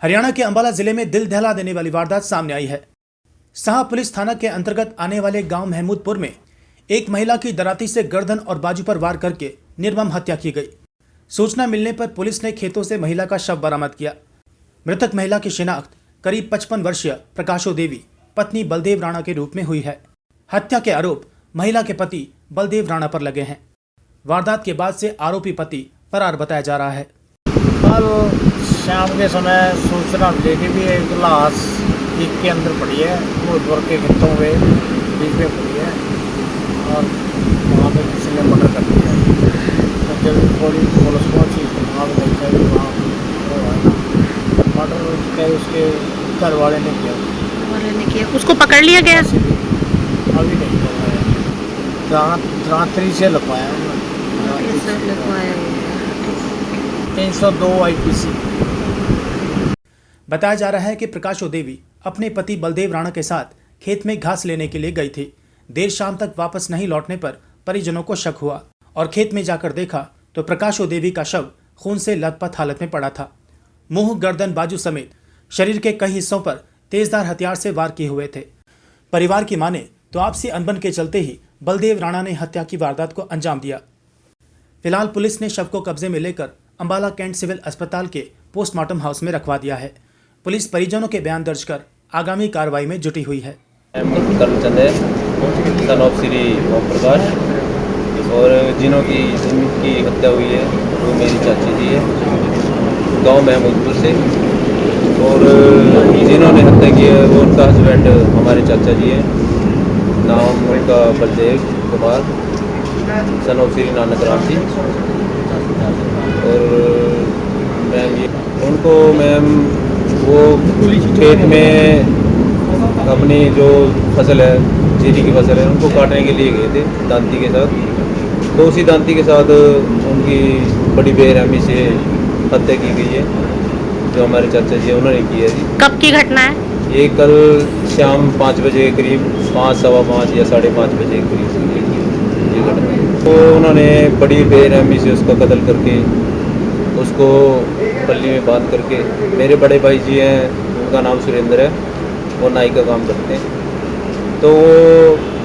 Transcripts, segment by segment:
हरियाणा के अंबाला जिले में दिल दहला देने वाली वारदात सामने आई है। साहा पुलिस थाना के अंतर्गत आने वाले गांव महमूदपुर में एक महिला की दराती से गर्दन और बाजू पर वार करके निर्मम हत्या की गई। सूचना मिलने पर पुलिस ने खेतों से महिला का शव बरामद किया। मृतक महिला की शिनाख्त करीब 55 वर्षीय प्रकाशो देवी पत्नी बलदेव राणा के रूप में हुई है। हत्या के आरोप महिला के पति बलदेव राणा पर लगे हैं। वारदात के बाद से आरोपी पति फरार बताया जा रहा है। कल शाम के समय सूचना मिली कि भी एक लाश ईख के अंदर पड़ी है, महमूदपुर के खेतों में बीच में पड़ी है और वहाँ पे किसी ने मर्डर कर दिया। तो जब पुलिस पहुँची वहाँ पर देखा कि वहाँ मर्डर उसके घर वाले ने किया। उसको पकड़ लिया गया? अभी नहीं करवाया, रात्रि से लगवाया 302 IPC। बताया जा रहा है कि प्रकाशो देवी अपने पति बलदेव राणा के साथ खेत में घास लेने के लिए गई थी। देर शाम तक वापस नहीं लौटने पर परिजनों को शक हुआ और खेत में जाकर देखा तो प्रकाशो देवी का शव खून से लथपथ हालत में पड़ा था। मुंह, गर्दन, बाजू समेत शरीर के कई हिस्सों पर तेजधार हथियार से वार किए हुए थे। परिवार की माने तो आपसी अनबन के चलते ही बलदेव राणा ने हत्या की वारदात को अंजाम दिया। फिलहाल पुलिस ने शव को कब्जे में लेकर अंबाला कैंट सिविल अस्पताल के पोस्टमार्टम हाउस में रखवा दिया है। पुलिस परिजनों के बयान दर्ज कर आगामी कार्रवाई में जुटी हुई है। करमचंद है, सन ऑफ श्री ओम प्रकाश, और जिनकी हत्या हुई है वो मेरी चाची जी है, गांव महमूदपुर से। और जिन्होंने हत्या की है वो उनका हस्बैंड हमारे चाचा जी है, नाम उनका बलदेव कुमार, सन ऑफ श्री नानक राम जी। और मैम ये उनको वो खेत में अपनी जो फसल है, जीरी की फसल है, उनको काटने के लिए गए थे दांती के साथ। तो उसी दांती के साथ उनकी बड़ी बेरहमी से हत्या की गई है, जो हमारे चाचा जी उन्होंने की है जी। कब की घटना है ये? कल शाम 5 बजे के करीब, 5, सवा 5 या 5:30 बजे के करीब ये घटना है। तो उन्होंने बड़ी बेरहमी से उसका कत्ल करके उसको पल्ली में बांध करके, मेरे बड़े भाई जी हैं, उनका नाम सुरेंद्र है, वो नाई का काम करते हैं। तो वो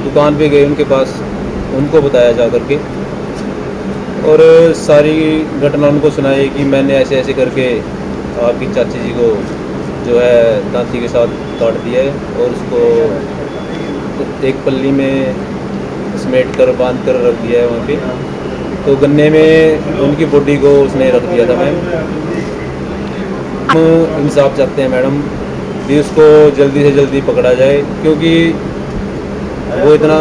दुकान पे गए उनके पास, उनको बताया जा करके और सारी घटना उनको सुनाई कि मैंने ऐसे ऐसे करके आपकी चाची जी को जो है दांती के साथ काट दिया है और उसको एक पल्ली में समेट कर बांध कर रख दिया है वहाँ पे। तो गन्ने में उनकी बॉडी को उसने रख दिया था। मैम, हम इंसाफ चाहते हैं मैडम कि उसको जल्दी से जल्दी पकड़ा जाए, क्योंकि वो इतना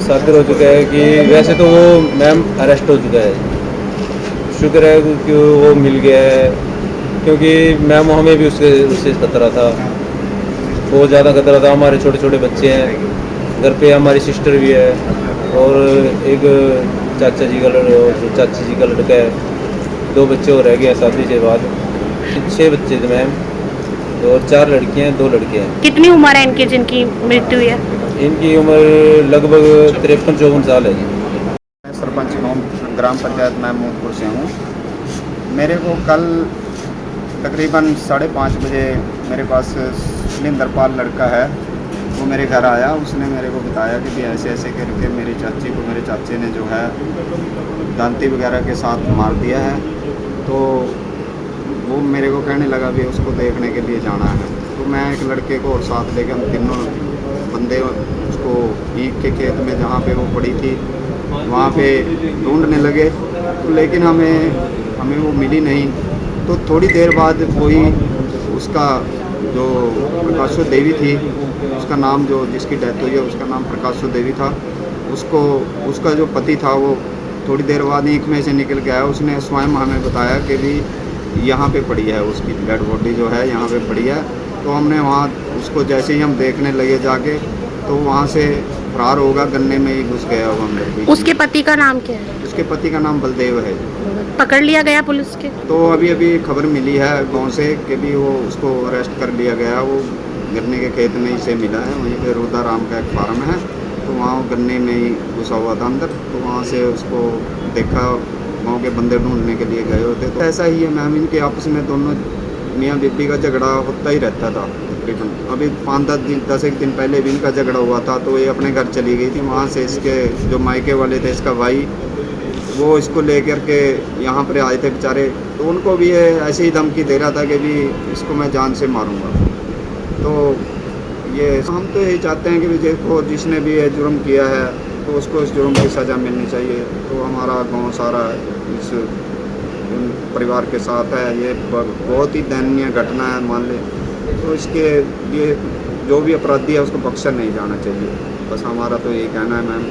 साबित हो चुका है कि वैसे तो वो मैम अरेस्ट हो चुका है। शुक्र है कि वो मिल गया है, क्योंकि मैम हमें भी उससे खतरा था, बहुत ज़्यादा खतरा था। हमारे छोटे छोटे बच्चे हैं घर पे, हमारी सिस्टर भी है और एक चाचा जी का चाची जी का लड़का है। 2 बच्चे और रह गए हैं शादी के बाद। 6 बच्चे थे मैम, और 4 लड़कियां हैं, 2 लड़के हैं। कितनी उम्र है इनकी जिनकी मृत्यु हुई है? इनकी उम्र लगभग 53-54 साल है जी। मैं सरपंच ग्राम पंचायत महमूदपुर से हूँ। मेरे को कल तकरीबन 5:30 बजे मेरे पास सुनिंदरपाल लड़का है, वो मेरे घर आया। उसने मेरे को बताया कि ऐसे ऐसे करके मेरी चाची को मेरे चाचे ने जो है दांती वगैरह के साथ मार दिया है। तो वो मेरे को कहने लगा भी उसको देखने के लिए जाना है। तो मैं एक लड़के को और साथ लेकर हम तीनों बंदे उसको ईख के खेत में जहाँ पे वो पड़ी थी वहाँ पे ढूंढने लगे, तो लेकिन हमें वो मिली नहीं। तो थोड़ी देर बाद वही उसका जो प्रकाशो देवी थी, उसका नाम जो जिसकी डेथ हुई है उसका नाम प्रकाशो देवी था, उसका जो पति था वो थोड़ी देर बाद ईख में से निकल के आया। उसने स्वयं हमें बताया कि भी यहाँ पे पड़ी है, उसकी डेड बॉडी जो है यहाँ पे पड़ी है। तो हमने वहाँ उसको जैसे ही हम देखने लगे जाके, तो वहाँ से फरार होगा, गन्ने में ही घुस गया होगा अंदर। उसके पति का नाम क्या है? उसके पति का नाम बलदेव है। पकड़ लिया गया पुलिस के? तो अभी खबर मिली है गांव से कि भी वो उसको अरेस्ट कर लिया गया। वो गन्ने के खेत में ही से मिला है, वहीं पे रोदा राम का एक फार्म है, तो वहाँ गन्ने में ही घुसा हुआ था अंदर। तो वहाँ से उसको देखा, गाँव के बंदे ढूंढने के लिए गए होते। तो ऐसा ही है मैम, इनके आपस में दोनों मियाँ बीबी का झगड़ा होता ही रहता था तकरीबन। अभी 10 एक दिन पहले भी इनका झगड़ा हुआ था, तो ये अपने घर चली गई थी। वहाँ से इसके जो मायके वाले थे, इसका भाई, वो इसको लेकर के यहाँ पर आए थे बेचारे, तो उनको भी ये ऐसे ही धमकी दे रहा था कि भी इसको मैं जान से मारूंगा। तो ये हम तो यही चाहते हैं कि भी देखो, जिसने भी ये जुर्म किया है तो उसको इस जुर्म की सज़ा मिलनी चाहिए। तो हमारा गांव सारा इस परिवार के साथ है। ये बहुत ही दयनीय घटना है मान ले, तो इसके लिए जो भी अपराधी है उसको बख्शा नहीं जाना चाहिए। बस हमारा तो यही कहना है मैम।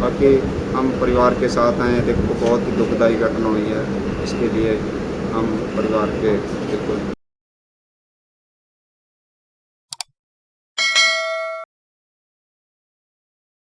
बाकी हम परिवार के साथ हैं। देखो बहुत ही दुखदायी घटना हुई है, इसके लिए हम परिवार के देखो